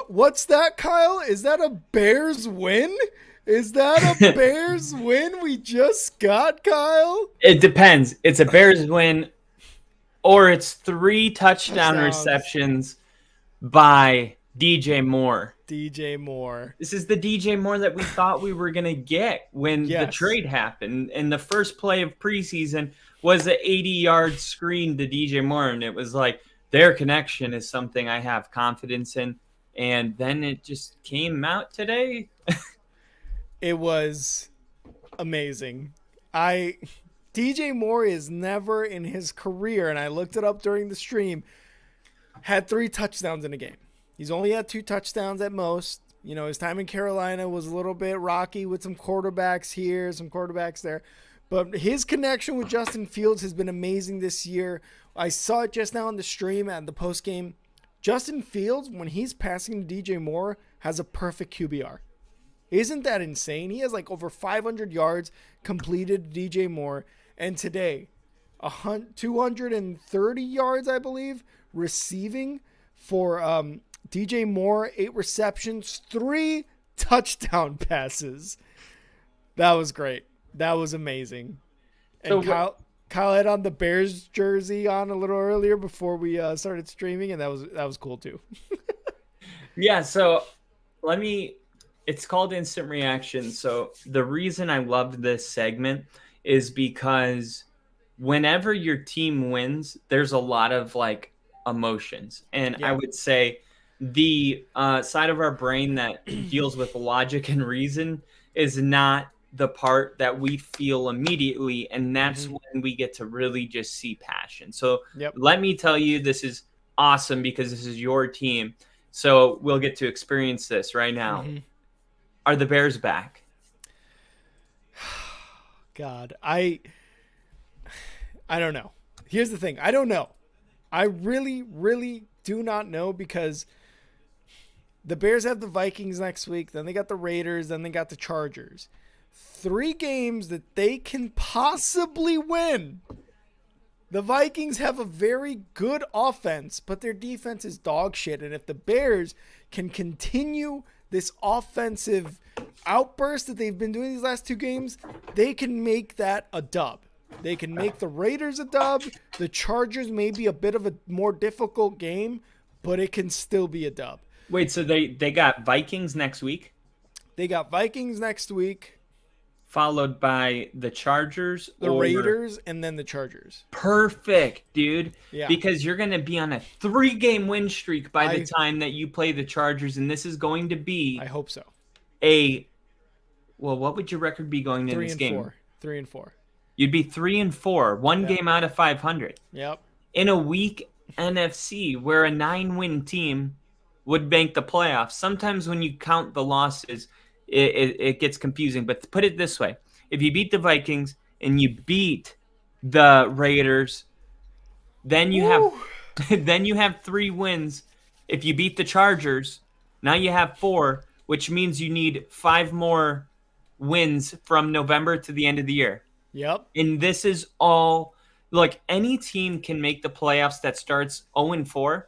What's that, Kyle? Is that a Bears win? Is that a Bears win we just got, Kyle? It depends. It's a Bears win, or it's 3 touchdown receptions by DJ Moore. DJ Moore. This is the DJ Moore that we thought we were going to get when the trade happened. And the first play of preseason was an 80-yard screen to DJ Moore, and it was like, their connection is something I have confidence in. And then it just came out today. It was amazing. DJ Moore is never in his career, and I looked it up during the stream, had 3 touchdowns in a game. He's only had 2 touchdowns at most. You know, his time in Carolina was a little bit rocky with some quarterbacks here, some quarterbacks there. But his connection with Justin Fields has been amazing this year. I saw it just now on the stream and the post game. Justin Fields, when he's passing to DJ Moore, has a perfect QBR. Isn't that insane? He has like over 500 yards completed to DJ Moore. And today, 230 yards, I believe, receiving for DJ Moore, 8 receptions, 3 touchdown passes. That was great. That was amazing. And So Kyle had on the Bears jersey on a little earlier before we started streaming, and that was cool too. Yeah, so it's called Instant Reaction. So the reason I loved this segment is because whenever your team wins, there's a lot of like emotions. And I would say the side of our brain that deals with logic and reason is not the part that we feel immediately, and that's when we get to really just see passion. So let me tell you, this is awesome because this is your team. So we'll get to experience this right now. Are the Bears back? God, I don't know. Here's the thing. I don't know. I really, really do not know, because the Bears have the Vikings next week. Then they got the Raiders. Then they got the Chargers. 3 games that they can possibly win. The Vikings have a very good offense, but their defense is dog shit. And if the Bears can continue this offensive outburst that they've been doing these last 2 games, they can make that a dub. They can make the Raiders a dub. The Chargers may be a bit of a more difficult game, but it can still be a dub. Wait, so they got Vikings next week? They got Vikings next week. Followed by the Chargers, the Raiders, and then the Chargers. Perfect, dude. Yeah. Because you're going to be on a 3-game win streak by the time that you play the Chargers, and this is going to be... I hope so. Well, what would your record be going into this game? 3-4. You'd be 3-4, 1 game out of 500. Yep. In a weak NFC where a 9-win team would make the playoffs. Sometimes when you count the losses, it gets confusing. But put it this way. If you beat the Vikings and you beat the Raiders, then you have Woo. then you have 3 wins. If you beat the Chargers, now you have 4, which means you need 5 more wins from November to the end of the year. Yep. And this is all like any team can make the playoffs that starts 0-4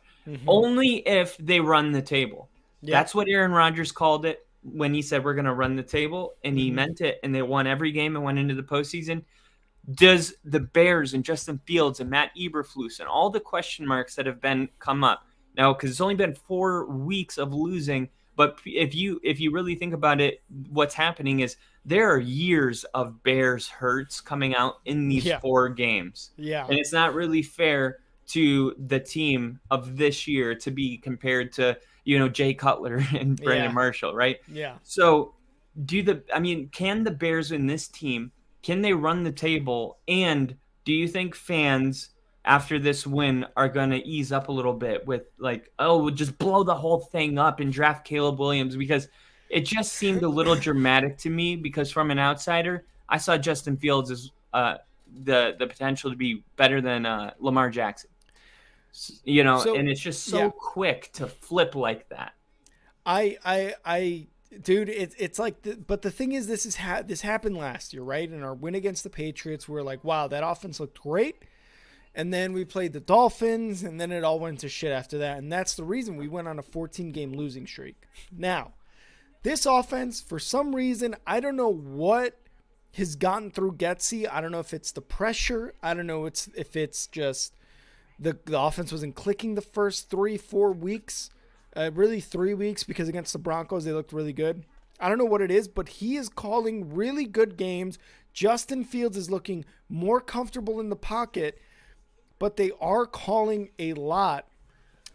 only if they run the table. Yep. That's what Aaron Rodgers called it when he said we're going to run the table, and he meant it. And they won every game and went into the postseason. Does the Bears and Justin Fields and Matt Eberflus and all the question marks that have been come up now, because it's only been 4 weeks of losing, but if you really think about it, what's happening is there are years of Bears hurts coming out in these 4 games. Yeah. And it's not really fair to the team of this year to be compared to, Jay Cutler and Brandon Marshall, right? Yeah. So can the Bears in this team, can they run the table? And do you think fans after this win are going to ease up a little bit with we'll just blow the whole thing up and draft Caleb Williams? Because it just seemed a little dramatic to me, because from an outsider, I saw Justin Fields as the potential to be better than Lamar Jackson. And it's just so quick to flip like that. Dude, it's like, but the thing is, this happened last year, right? In our win against the Patriots, we're like, wow, that offense looked great. And then we played the Dolphins, and then it all went to shit after that. And that's the reason we went on a 14-game losing streak. Now, this offense, for some reason, I don't know what has gotten through Getsy. I don't know if it's the pressure. I don't know if it's just the offense wasn't clicking the first 3-4 weeks. Really 3 weeks, because against the Broncos, they looked really good. I don't know what it is, but he is calling really good games. Justin Fields is looking more comfortable in the pocket, but they are calling a lot.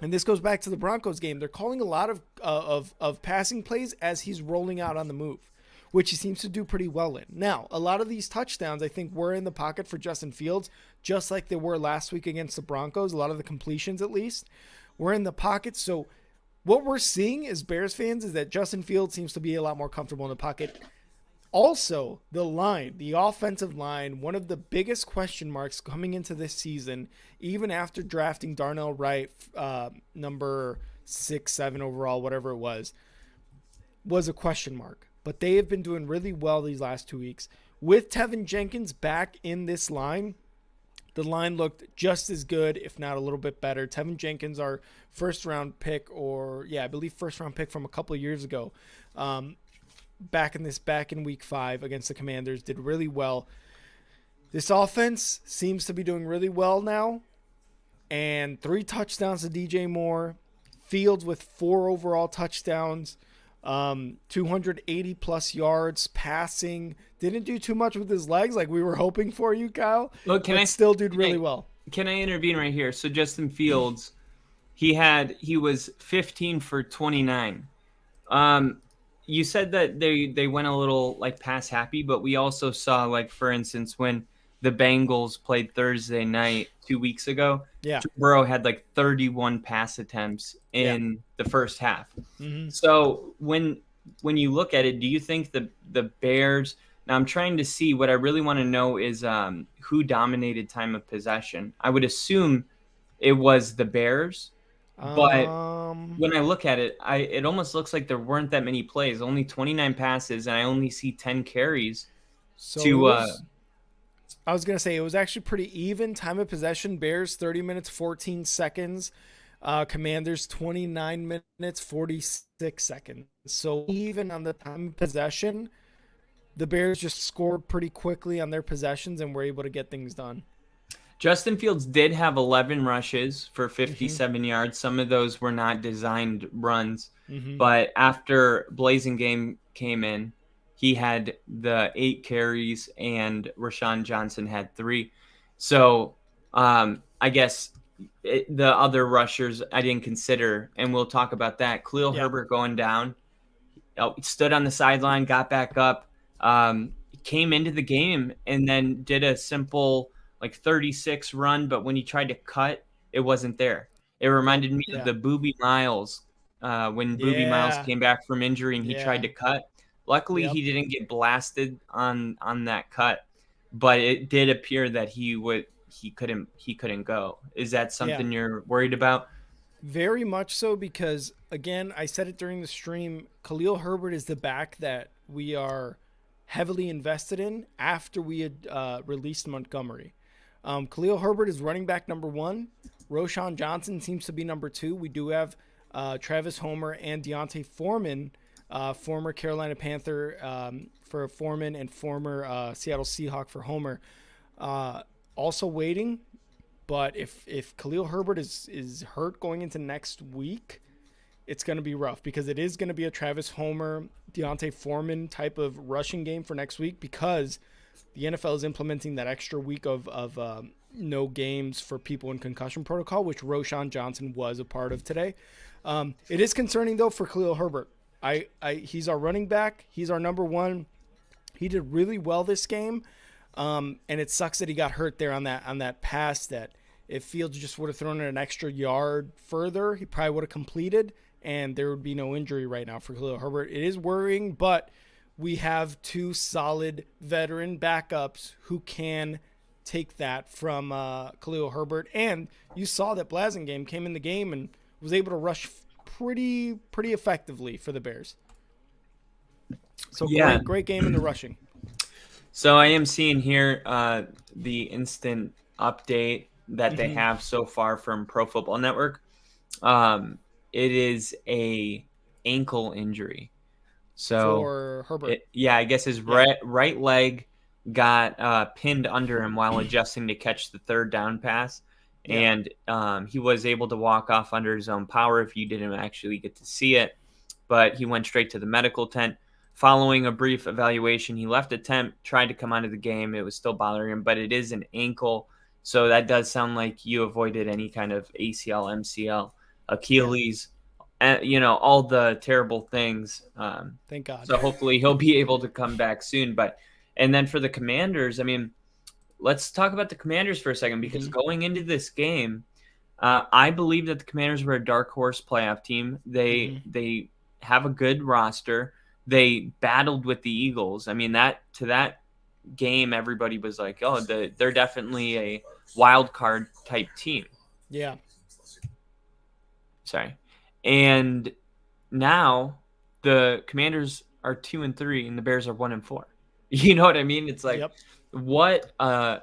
And this goes back to the Broncos game. They're calling a lot of passing plays as he's rolling out on the move, which he seems to do pretty well in. Now, a lot of these touchdowns, I think, were in the pocket for Justin Fields, just like they were last week against the Broncos. A lot of the completions, at least, were in the pocket. So what we're seeing as Bears fans is that Justin Fields seems to be a lot more comfortable in the pocket. Also, the offensive line, one of the biggest question marks coming into this season, even after drafting Darnell Wright, number 6, 7 overall, whatever it was a question mark. But they have been doing really well these last 2 weeks. With Tevin Jenkins back in this line, the line looked just as good, if not a little bit better. Tevin Jenkins, our first-round pick, I believe first-round pick from a couple of years ago, back in week 5 against the Commanders, did really well. This offense seems to be doing really well now. And 3 touchdowns to DJ Moore. Fields with 4 overall touchdowns. 280 plus yards passing. Didn't do too much with his legs like we were hoping for you, Kyle. Look, still did really well. Can I intervene right here? So Justin Fields, he was 15 for 29. You said that they went a little pass happy, but we also saw, for instance, when the Bengals played Thursday night 2 weeks ago, Joe Burrow had 31 pass attempts in the first half. Mm-hmm. So when you look at it, do you think the Bears? Now I'm trying to see, what I really want to know is who dominated time of possession. I would assume it was the Bears. But when I look at it, it almost looks like there weren't that many plays, only 29 passes, and I only see 10 carries. I was going to say, it was actually pretty even. Time of possession, Bears 30 minutes, 14 seconds. Commanders 29 minutes, 46 seconds. So even on the time of possession, the Bears just scored pretty quickly on their possessions and were able to get things done. Justin Fields did have 11 rushes for 57 yards. Some of those were not designed runs. Mm-hmm. But after Blazing Game came in, he had the 8 carries, and Rashawn Johnson had 3. So I guess the other rushers I didn't consider, and we'll talk about that. Khalil Herbert going down, stood on the sideline, got back up, came into the game, and then did a simple 36 run, but when he tried to cut, it wasn't there. It reminded me of the Boobie Miles when Boobie Miles came back from injury and he tried to cut. Luckily, he didn't get blasted on that cut. but it did appear that he couldn't go. Is that Yeah, something you're worried about? very much so, because again, I said it during the stream, Khalil Herbert is the back that we are heavily invested in after we had released Montgomery. Khalil Herbert is running back number one. Roshan Johnson seems to be number two. We do have Travis Homer and Deontay Foreman, former Carolina Panther for Foreman and former Seattle Seahawk for Homer, also waiting. But if Khalil Herbert is hurt going into next week, it's going to be rough, because it is going to be a Travis Homer, Deontay Foreman type of rushing game for next week, because the NFL is implementing that extra week of no games for people in concussion protocol, which Roshan Johnson was a part of today. It is concerning, though, for Khalil Herbert. He's our running back. He's our number one. He did really well this game, and it sucks that he got hurt there on that pass that if Fields just would have thrown it an extra yard further, he probably would have completed, and there would be no injury right now for Khalil Herbert. It is worrying, but we have two solid veteran backups who can take that from Khalil Herbert. And you saw that Blasingame came in the game and was able to rush pretty effectively for the Bears. So Yeah. great game in the rushing. So I am seeing here the instant update that they have so far from Pro Football Network. It is a ankle injury. So For Herbert. I guess his right leg got pinned under him while adjusting to catch the third down pass. Yeah. And he was able to walk off under his own power if you didn't actually get to see it. But he went straight to the medical tent. Following a brief evaluation, he left the tent, tried to come out of the game. It was still bothering him, but it is an ankle. So that does sound like you avoided any kind of ACL, MCL, Achilles, all the terrible things. Thank God. So hopefully he'll be able to come back soon. And then for the Commanders, I mean, let's talk about the Commanders for a second, because going into this game, I believe that the Commanders were a dark horse playoff team. They have a good roster. They battled with the Eagles. I mean, that game, everybody was like, oh, they're definitely a wild card type team. Yeah. Sorry. And now the Commanders are 2-3 and the Bears are 1-4. You know what I mean? It's like, what a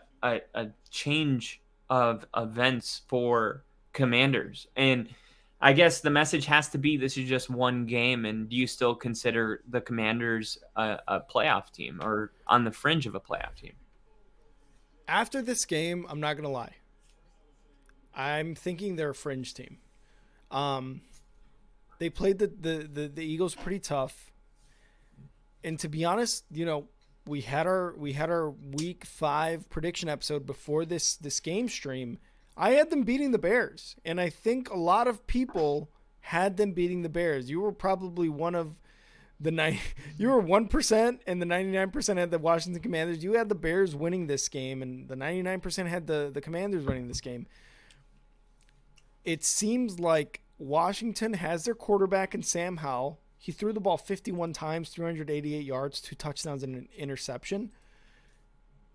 change of events for Commanders. And I guess the message has to be, this is just one game. And do you still consider the Commanders a playoff team, or on the fringe of a playoff team? After this game, I'm not going to lie, I'm thinking they're a fringe team. They played the Eagles pretty tough. And to be honest, we had our week 5 prediction episode before this game stream. I had them beating the Bears, and I think a lot of people had them beating the Bears. You were probably one of the you were 1%, and the 99% had the Washington Commanders. You had the Bears winning this game, and the 99% had the Commanders winning this game. It seems like Washington has their quarterback in Sam Howell. He threw the ball 51 times, 388 yards, 2 touchdowns, and an interception.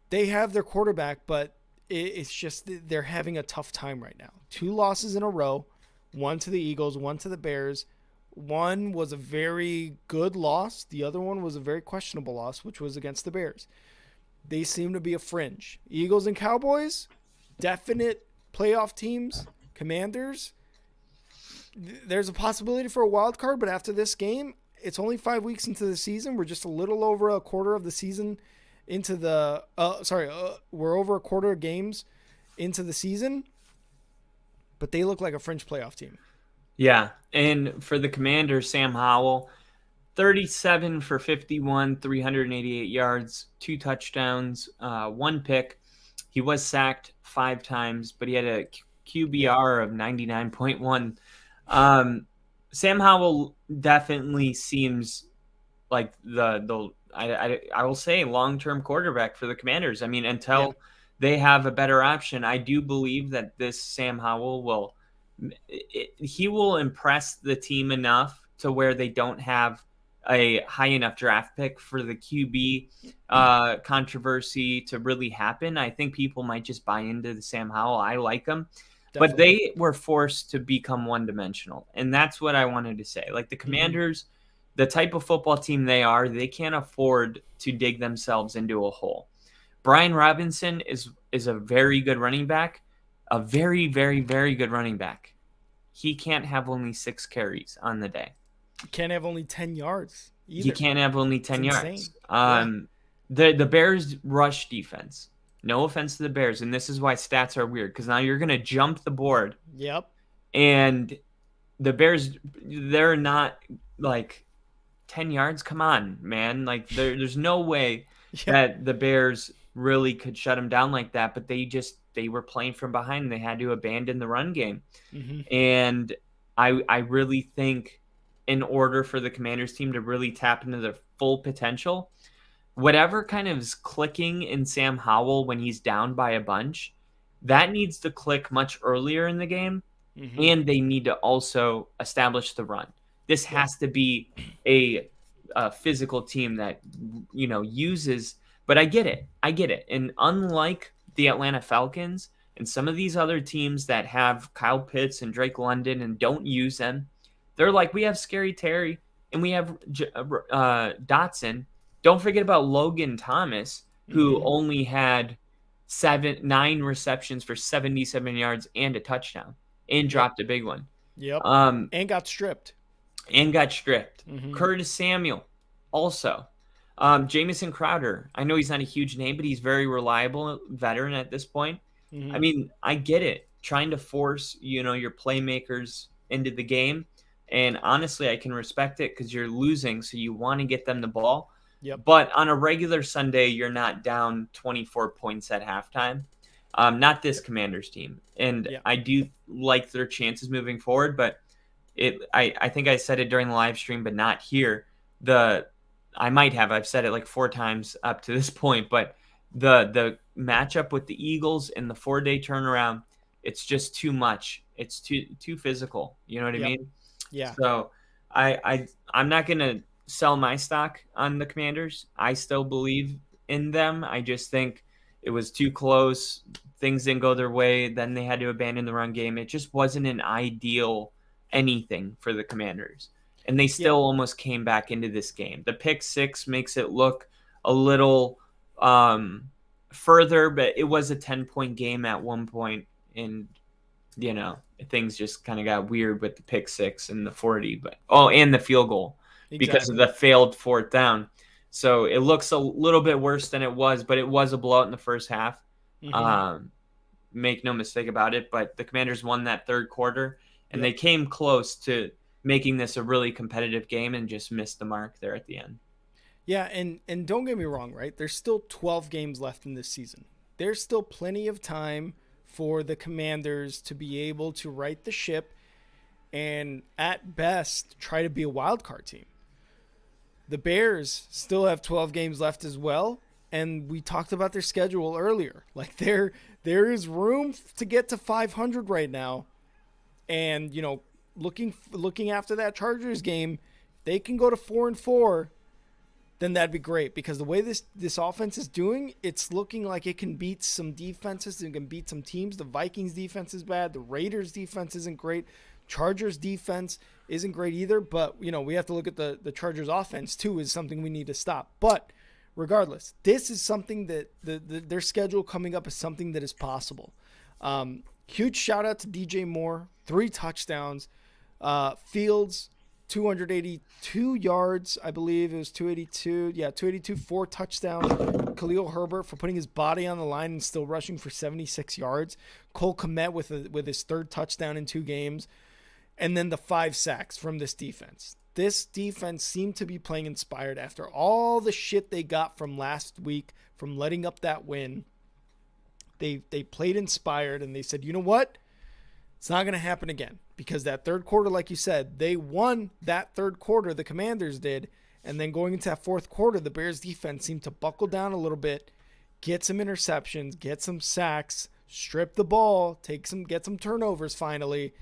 They have their quarterback, but it's just they're having a tough time right now. 2 losses in a row, one to the Eagles, one to the Bears. One was a very good loss. The other one was a very questionable loss, which was against the Bears. They seem to be a fringe. Eagles and Cowboys, definite playoff teams. Commanders, there's a possibility for a wild card, but after this game, it's only 5 weeks into the season. We're just a little over a quarter of the season into the we're over a quarter of games into the season, but they look like a fringe playoff team. Yeah, and for the Commanders, Sam Howell, 37 for 51, 388 yards, 2 touchdowns, 1 pick. He was sacked 5 times, but he had a QBR of 99.1. Sam Howell definitely seems like I will say long-term quarterback for the Commanders. I mean, until they have a better option, I do believe that this Sam Howell will impress the team enough to where they don't have a high enough draft pick for the QB controversy to really happen. I think people might just buy into the Sam Howell. I like him. But Definitely. they were forced to become one-dimensional. And that's what I wanted to say. Like the Commanders, the type of football team they are, they can't afford to dig themselves into a hole. Brian Robinson is a very good running back, a very, very, very good running back. He can't have only 6 carries on the day. You can't have only 10 yards either. He can't have only 10 It's yards. insane. The Bears rush defense. No offense to the Bears, and this is why stats are weird, because now you're going to jump the board. Yep. And the Bears, they're not like 10 yards. Come on, man. Like there's no way that the Bears really could shut them down like that, but they were playing from behind and they had to abandon the run game. And I really think in order for the Commanders team to really tap into their full potential, whatever kind of is clicking in Sam Howell when he's down by a bunch, that needs to click much earlier in the game. And they need to also establish the run. This has to be a physical team that, uses, but I get it. And unlike the Atlanta Falcons and some of these other teams that have Kyle Pitts and Drake London and don't use them, they're like, we have Scary Terry and we have Dotson. Don't forget about Logan Thomas, who only had 9 receptions for 77 yards and a touchdown and dropped a big one. Yep. And got stripped. Curtis Samuel also. Jamison Crowder. I know he's not a huge name, but he's very reliable veteran at this point. I mean, I get it. Trying to force, your playmakers into the game. And honestly, I can respect it because you're losing, so you want to get them the ball. Yep. But on a regular Sunday, you're not down 24 points at halftime. Not this Commanders team. And I do like their chances moving forward, but I think I said it during the live stream, but not here. I've said it like 4 times up to this point, but the matchup with the Eagles and the 4-day turnaround, it's just too much. It's too physical. You know what I mean? Yeah. So I'm not gonna sell my stock on the Commanders. I still believe in them. I just think it was too close. Things didn't go their way. Then they had to abandon the run game. It just wasn't an ideal anything for the Commanders. And they still almost came back into this game. The pick 6 makes it look a little further, but it was a 10-point game at one point. And, things just kind of got weird with the pick 6 and the 40. And the field goal. Because of the failed 4th down. So it looks a little bit worse than it was, but it was a blowout in the first half. Make no mistake about it. But the Commanders won that 3rd quarter, and they came close to making this a really competitive game and just missed the mark there at the end. Yeah, and don't get me wrong, right? There's still 12 games left in this season. There's still plenty of time for the Commanders to be able to right the ship and, at best, try to be a wild card team. The Bears still have 12 games left as well, and we talked about their schedule earlier. Like there is room to get to 500 right now, and looking after that Chargers game, they can go to 4-4, then that'd be great, because the way this offense is doing, it's looking like it can beat some defenses, it can beat some teams. The Vikings defense is bad, the Raiders defense isn't great. Chargers defense isn't great either, but we have to look at the Chargers offense too, is something we need to stop. But regardless, this is something that their schedule coming up is something that is possible. Huge shout out to DJ Moore, 3 touchdowns. Fields, 282 yards, I believe it was 282. Yeah, 282, 4 touchdowns. Khalil Herbert for putting his body on the line and still rushing for 76 yards. Cole Kmet with his 3rd touchdown in 2 games. And then the 5 sacks from this defense. This defense seemed to be playing inspired after all the shit they got from last week, from letting up that win. They played inspired, and they said, you know what? It's not going to happen again, because that 3rd quarter, like you said, they won that 3rd quarter, the Commanders did, and then going into that 4th quarter, the Bears defense seemed to buckle down a little bit, get some interceptions, get some sacks, strip the ball, get some turnovers finally,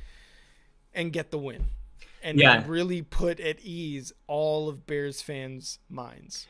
and get the win. Yeah. really put at ease all of Bears fans' minds.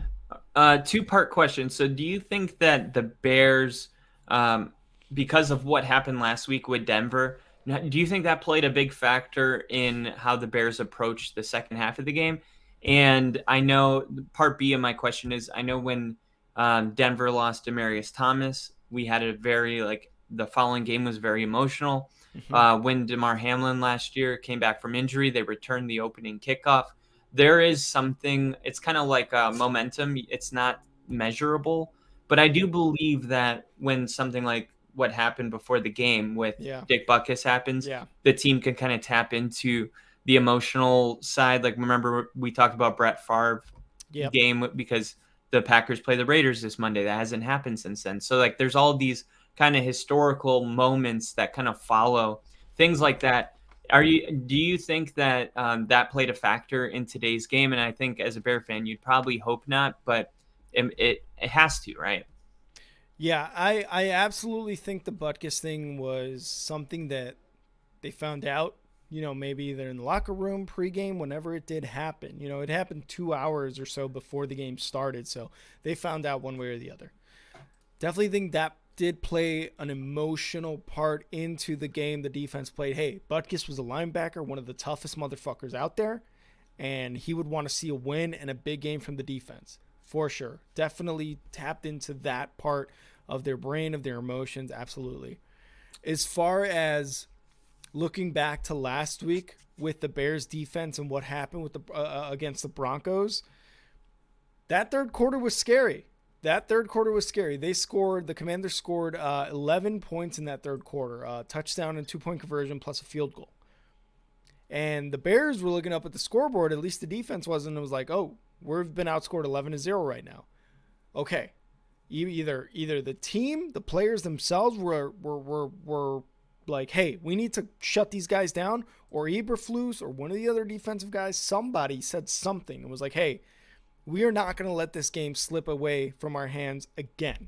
Two-part question. So, do you think that the Bears, um, because of what happened last week with Denver, do you think that played a big factor in how the Bears approached the second half of the game? And I know part B of my question is, I know when Denver lost Demaryius Thomas, we had a very the following game was very emotional. Mm-hmm. When DeMar Hamlin last year came back from injury, they returned the opening kickoff. There is something, it's kind of like momentum. It's not measurable, but I do believe that when something like what happened before the game with Yeah. Dick Butkus happens, Yeah. the team can kind of tap into the emotional side. Like, remember we talked about Brett Favre Yep. game because the Packers play the Raiders this Monday. That hasn't happened since then. So like there's all these kind of historical moments that kind of follow things like that. Do you think that that played a factor in today's game? And I think as a Bear fan, you'd probably hope not, but it has to, right? Yeah, I absolutely think the Butkus thing was something that they found out, maybe either in the locker room, pregame, whenever it did happen. It happened 2 hours or so before the game started, so they found out one way or the other. Definitely think that did play an emotional part into the game the defense played. Hey, Butkus was a linebacker, one of the toughest motherfuckers out there, and he would want to see a win and a big game from the defense. For sure. Definitely tapped into that part of their brain, of their emotions, absolutely. As far as looking back to last week with the Bears defense and what happened with the against the Broncos, that third quarter was scary. The Commanders scored 11 points in that third quarter, a touchdown and 2-point conversion plus a field goal. And the Bears were looking up at the scoreboard, at least the defense wasn't. It was like, oh, we've been outscored 11-0 right now. Okay. Either the team, the players themselves were like, hey, we need to shut these guys down, or Eberflus or one of the other defensive guys, somebody said something and was like, hey, we are not going to let this game slip away from our hands again.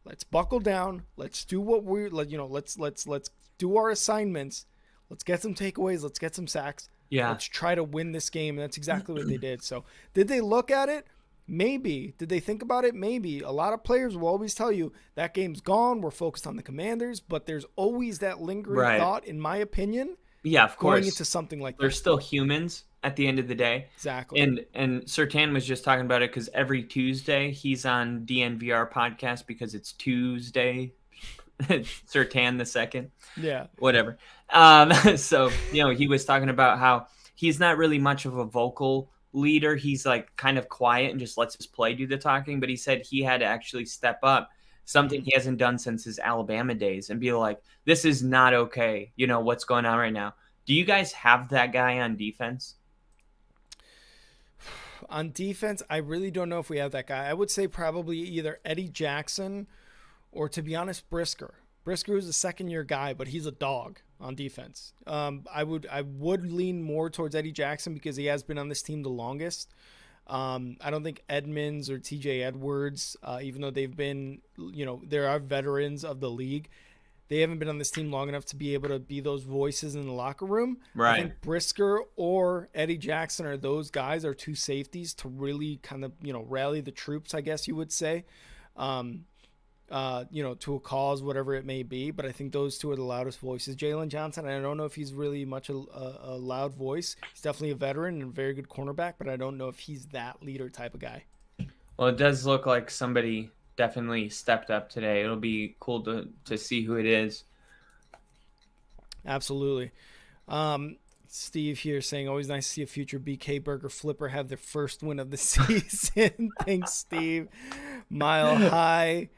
Let's buckle down. Let's do what let's do our assignments. Let's get some takeaways. Let's get some sacks. Yeah. Let's try to win this game. And that's exactly what they did. So did they look at it? Maybe. Did they think about it? Maybe. A lot of players will always tell you that game's gone. We're focused on the Commanders, but there's always that lingering thought, in my opinion. Yeah, of course. Going into something like that. They're still humans at the end of the day. Exactly. And Sertan was just talking about it because every Tuesday he's on DNVR podcast because it's Tuesday. Sertan the second. Yeah. Whatever. So, he was talking about how he's not really much of a vocal leader. He's like kind of quiet and just lets his play do the talking. But he said he had to actually step up, something he hasn't done since his Alabama days, and be like, this is not okay. What's going on right now. Do you guys have that guy on defense? On defense, I really don't know if we have that guy. I would say probably either Eddie Jackson or, to be honest, Brisker. Brisker is a second-year guy, but he's a dog on defense. I would lean more towards Eddie Jackson because he has been on this team the longest. I don't think Edmonds or TJ Edwards, even though they've been, there are veterans of the league, they haven't been on this team long enough to be able to be those voices in the locker room. Right. I think Brisker or Eddie Jackson are those guys, are two safeties to really kind of, rally the troops, I guess you would say, to a cause, whatever it may be. But I think those two are the loudest voices. Jalen Johnson, I don't know if he's really much a loud voice. He's definitely a veteran and a very good cornerback, but I don't know if he's that leader type of guy. Well, it does look like somebody definitely stepped up today. It'll be cool to see who it is. Absolutely. Steve here saying, always nice to see a future BK Burger flipper have their first win of the season. Thanks, Steve. Mile High.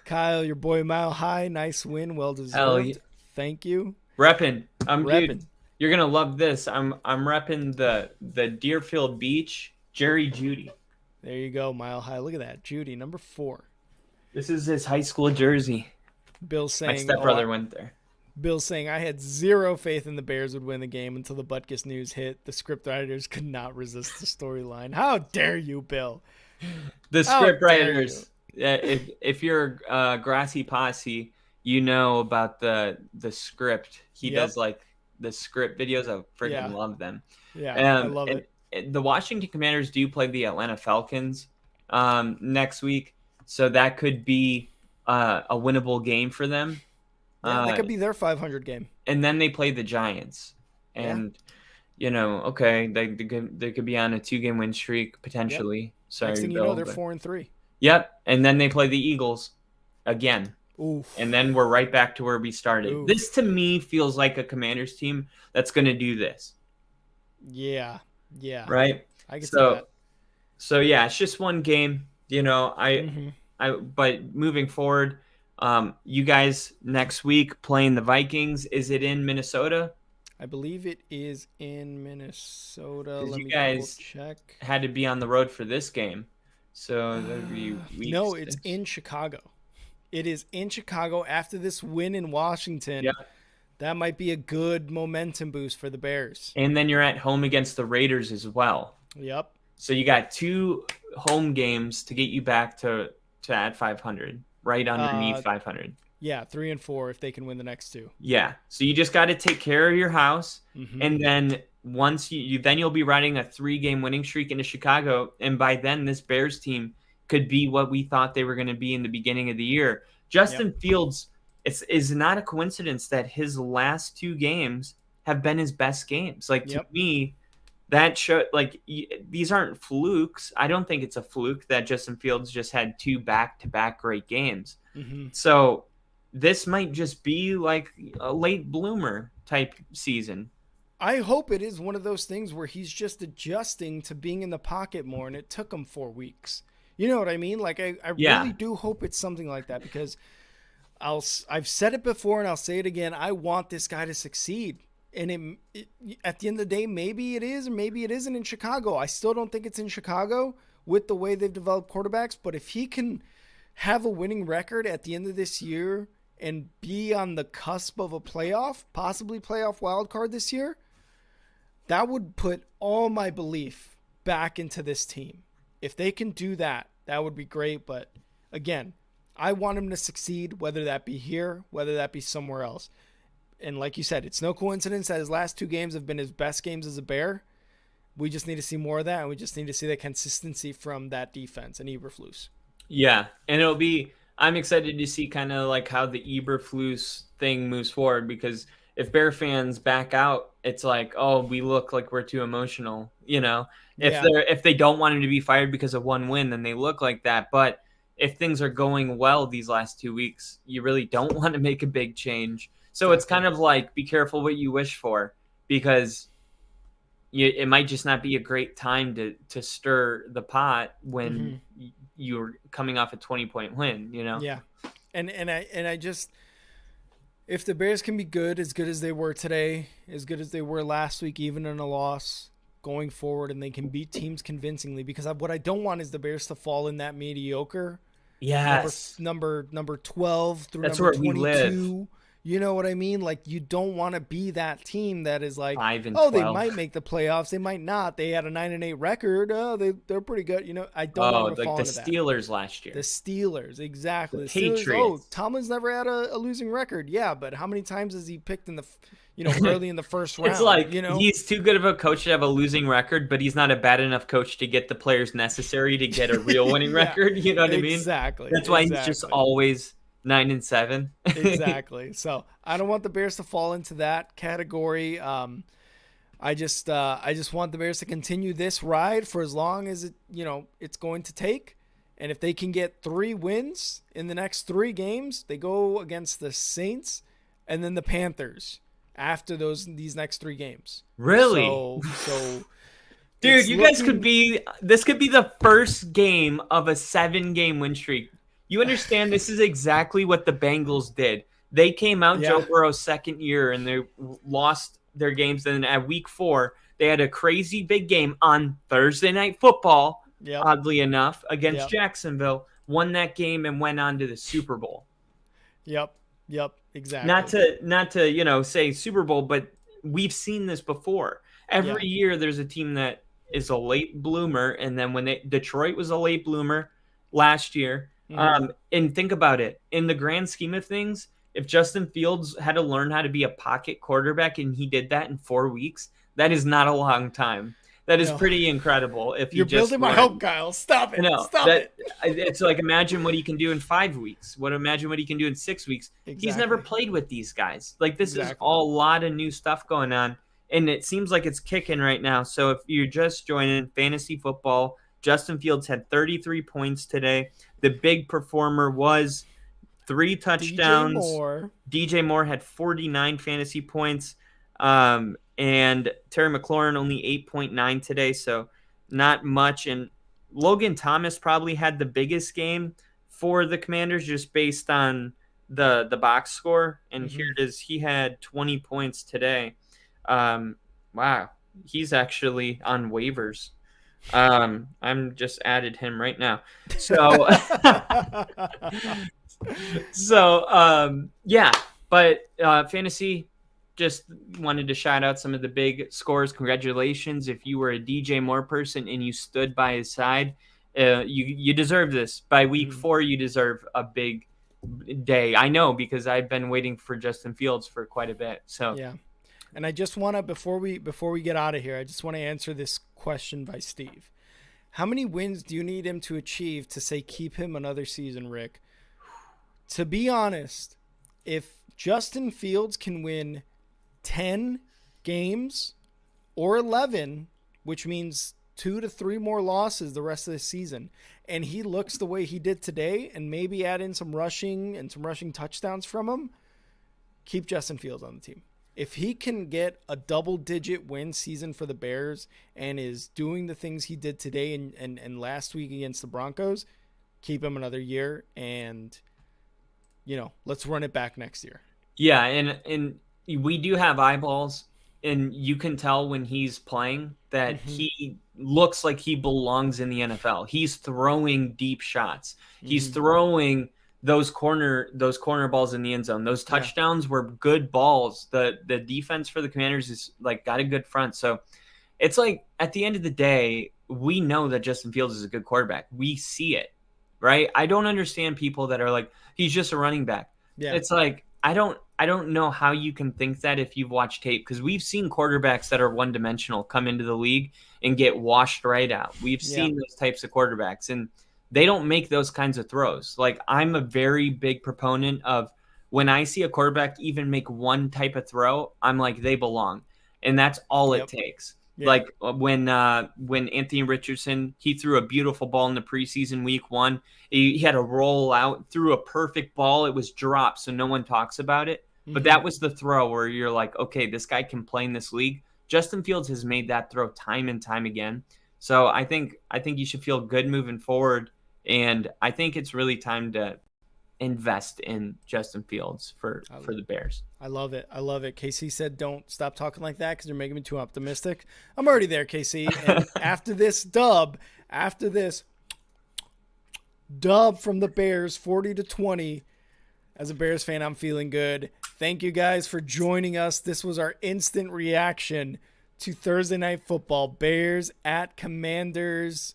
Kyle, your boy Mile High. Nice win. Well deserved. Yeah. Thank you. Reppin'. Dude, you're going to love this. I'm repping the Deerfield Beach Jerry Judy. There you go, Mile High. Look at that. Judy, number 4. This is his high school jersey. Bill saying, my stepbrother went there. Bill saying, I had zero faith in the Bears would win the game until the Butkus news hit. The script writers could not resist the storyline. How dare you, Bill? The script writers. If you're Grassy Posse, you know about the script. He does like the script videos. I freaking Yeah. love them. Yeah, I love it. The Washington Commanders do play the Atlanta Falcons next week, so that could be a winnable game for them. Yeah, that could be their 500 game. And then they play the Giants, and okay, they could be on a 2-game win streak potentially. Yep. Sorry, next thing you Bill, know, they're 4-3. Yep, and then they play the Eagles again. Oof. And then we're right back to where we started. Oof. This to me feels like a Commanders team that's going to do this. Yeah. Right. I can see that. So yeah, it's just one game. But moving forward, you guys next week playing the Vikings. Is it in Minnesota? I believe it is in Minnesota. Let you me guys check. Had to be on the road for this game, so that'd be week no, 6. it's in Chicago. It is in Chicago after this win in Washington. Yep. That might be a good momentum boost for the Bears. And then you're at home against the Raiders as well. Yep. So you got 2 home games to get you back to at 500, right underneath 500. Yeah, 3 and 4 if they can win the next 2. Yeah. So you just got to take care of your house, and then once you'll be riding a 3-game winning streak into Chicago, and by then this Bears team could be what we thought they were going to be in the beginning of the year. Justin Fields, is not a coincidence that his last 2 games have been his best games. Like to me, that show these aren't flukes. I don't think it's a fluke that Justin Fields just had 2 back-to-back great games. So this might just be like a late bloomer type season. I hope it is one of those things where he's just adjusting to being in the pocket more, and it took him 4 weeks. You know what I mean? Like I really do hope it's something like that, because I've said it before and I'll say it again. I want this guy to succeed. And at the end of the day, maybe it is or maybe it isn't in Chicago. I still don't think it's in Chicago with the way they've developed quarterbacks. But if he can have a winning record at the end of this year and be on the cusp of a playoff, possibly playoff wild card this year, that would put all my belief back into this team. If they can do that, that would be great. But again, I want him to succeed, whether that be here, whether that be somewhere else. And like you said, it's no coincidence that his last 2 games have been his best games as a Bear. We just need to see more of that, and we just need to see that consistency from that defense and Eberflus. Yeah, and I'm excited to see kind of like how the Eberflus thing moves forward, because if Bear fans back out, it's like, oh, we look like we're too emotional, If they don't want him to be fired because of 1 win, then they look like that. But if things are going well these last 2 weeks, you really don't want to make a big change. So it's kind of like, be careful what you wish for, because it might just not be a great time to stir the pot when you're coming off a 20-point win, Yeah. And I just, if the Bears can be good as they were today, as good as they were last week, even in a loss going forward, and they can beat teams convincingly, because what I don't want is the Bears to fall in that mediocre. Yes. Number 12 through That's number where 22. We live. You know what I mean? Like, you don't want to be that team that is like, 5 and 12. They might make the playoffs. They might not. They had a 9-8 record. Oh, they're pretty good. I don't want to fall into that. The Steelers last year. The Steelers, exactly. The Steelers, Patriots. Tomlin's never had a losing record. Yeah, but how many times has he picked in the, early in the first round? It's like, he's too good of a coach to have a losing record, but he's not a bad enough coach to get the players necessary to get a real winning record. You know what I mean? Exactly. That's why he's just always 9-7. Exactly. So I don't want the Bears to fall into that category. I just want the Bears to continue this ride for as long as it's going to take. And if they can get 3 wins in the next 3 games, they go against the Saints and then the Panthers after these next 3 games. Really? So dude, this could be the first game of a 7-game win streak. You understand, this is exactly what the Bengals did. They came out Joe Burrow's second year and they lost their games. And at week 4, they had a crazy big game on Thursday Night Football, oddly enough, against Jacksonville, won that game and went on to the Super Bowl. Yep, exactly. Not to say Super Bowl, but we've seen this before. Every year there's a team that is a late bloomer, and then Detroit was a late bloomer last year. And think about it. In the grand scheme of things, if Justin Fields had to learn how to be a pocket quarterback and he did that in 4 weeks, that is not a long time. That is pretty incredible. If he You're just building my hope, Kyle. Stop it. No, Stop it. It's like, imagine what he can do in 5 weeks. Imagine what he can do in 6 weeks. Exactly. He's never played with these guys. Like, this is a lot of new stuff going on, and it seems like it's kicking right now. So if you're just joining fantasy football, Justin Fields had 33 points today. The big performer was 3 touchdowns. DJ Moore had 49 fantasy points. And Terry McLaurin only 8.9 today, so not much. And Logan Thomas probably had the biggest game for the Commanders just based on the box score. And here it is. He had 20 points today. Wow. He's actually on waivers. I'm just added him right now. So, yeah, but fantasy, just wanted to shout out some of the big scores. Congratulations. If you were a DJ Moore person and you stood by his side, you deserve this. By week 4, you deserve a big day. I know, because I've been waiting for Justin Fields for quite a bit. So yeah. And I just want to, before we get out of here, I just want to answer this question by Steve. How many wins do you need him to achieve to say keep him another season, Rick? To be honest, if Justin Fields can win 10 games or 11, which means 2 to 3 more losses the rest of the season, and he looks the way he did today, and maybe add in some rushing and some rushing touchdowns from him, keep Justin Fields on the team. If he can get a double-digit win season for the Bears and is doing the things he did today and last week against the Broncos, keep him another year, and let's run it back next year. Yeah, and we do have eyeballs, and you can tell when he's playing that he looks like he belongs in the NFL. He's throwing deep shots. He's throwing those corner balls in the end zone. Those touchdowns were good balls. The defense for the Commanders is like got a good front. So it's like, at the end of the day, we know that Justin Fields is a good quarterback. We see it, right? I don't understand people that are like, he's just a running back. Yeah. It's like, I don't know how you can think that if you've watched tape, because we've seen quarterbacks that are one-dimensional come into the league and get washed right out. We've seen those types of quarterbacks, and they don't make those kinds of throws. Like, I'm a very big proponent of when I see a quarterback even make one type of throw, I'm like, they belong. And that's all it takes. Yeah. Like when Anthony Richardson, he threw a beautiful ball in the preseason week 1. He had a roll out, threw a perfect ball. It was dropped, so no one talks about it. But that was the throw where you're like, okay, this guy can play in this league. Justin Fields has made that throw time and time again. So I think you should feel good moving forward. And I think it's really time to invest in Justin Fields for the Bears. I love it. KC said, don't stop talking like that because you're making me too optimistic. I'm already there, KC. And after this dub from the Bears, 40-20, as a Bears fan, I'm feeling good. Thank you guys for joining us. This was our instant reaction to Thursday Night Football, Bears at Commanders.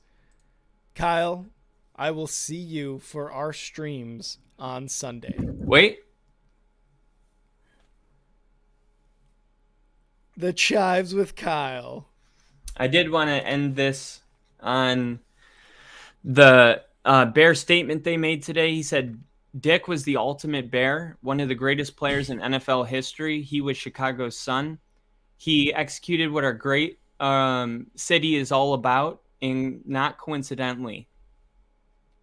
Kyle, I will see you for our streams on Sunday. Wait. The Chives with Kyle. I did want to end this on the Bear statement they made today. He said, Dick was the ultimate Bear, one of the greatest players in NFL history. He was Chicago's son. He executed what our great city is all about, and not coincidentally,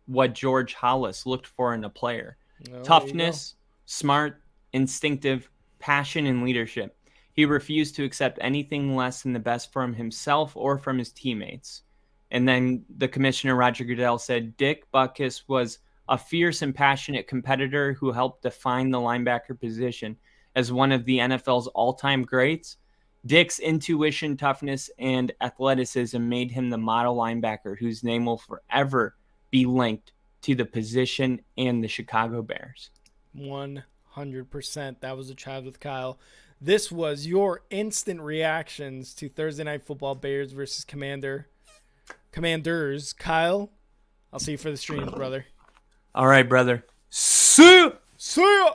what George Hollis looked for in a player. Toughness, smart, instinctive, passion, and leadership. He refused to accept anything less than the best from himself or from his teammates. And then the commissioner, Roger Goodell, said Dick Butkus was a fierce and passionate competitor who helped define the linebacker position as one of the NFL's all-time greats. Dick's intuition, toughness, and athleticism made him the model linebacker whose name will forever be linked to the position and the Chicago Bears. 100%. That was a chat with Kyle. This was your instant reactions to Thursday Night Football, Bears versus Commanders. Kyle, I'll see you for the streams, brother. All right, brother. See ya! See ya!